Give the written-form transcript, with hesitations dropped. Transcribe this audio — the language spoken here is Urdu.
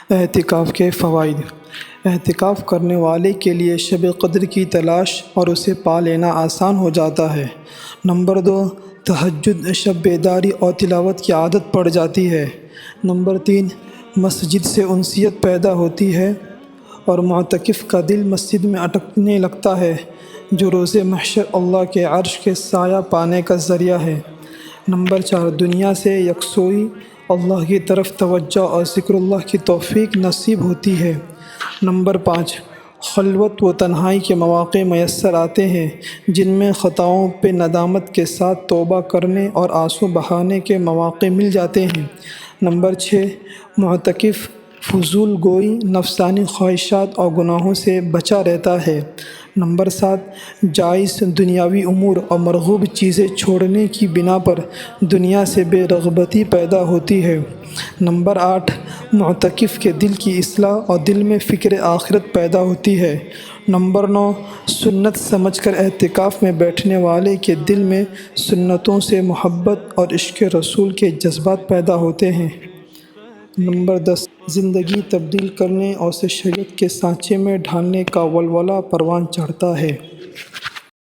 اعتکاف کے فوائد۔ اعتکاف کرنے والے کے لیے شب قدر کی تلاش اور اسے پا لینا آسان ہو جاتا ہے۔ نمبر 2، تہجد، شب بیداری اور تلاوت کی عادت پڑ جاتی ہے۔ نمبر 3، مسجد سے انسیت پیدا ہوتی ہے اور معتکف کا دل مسجد میں اٹکنے لگتا ہے، جو روز محشر اللہ کے عرش کے سایہ پانے کا ذریعہ ہے۔ نمبر 4، دنیا سے یکسوئی، اللہ کی طرف توجہ اور ذکر اللہ کی توفیق نصیب ہوتی ہے۔ نمبر 5، خلوت و تنہائی کے مواقع میسر آتے ہیں، جن میں خطاؤں پہ ندامت کے ساتھ توبہ کرنے اور آنسو بہانے کے مواقع مل جاتے ہیں۔ نمبر 6، معتکف فضول گوئی، نفسانی خواہشات اور گناہوں سے بچا رہتا ہے۔ نمبر 7، جائز دنیاوی امور اور مرغوب چیزیں چھوڑنے کی بنا پر دنیا سے بے رغبتی پیدا ہوتی ہے۔ نمبر 8، معتکف کے دل کی اصلاح اور دل میں فکر آخرت پیدا ہوتی ہے۔ نمبر 9، سنت سمجھ کر اعتکاف میں بیٹھنے والے کے دل میں سنتوں سے محبت اور عشق رسول کے جذبات پیدا ہوتے ہیں۔ نمبر 10، زندگی تبدیل کرنے اور اسے شریعت کے سانچے میں ڈھالنے کا ولولہ پروان چڑھتا ہے۔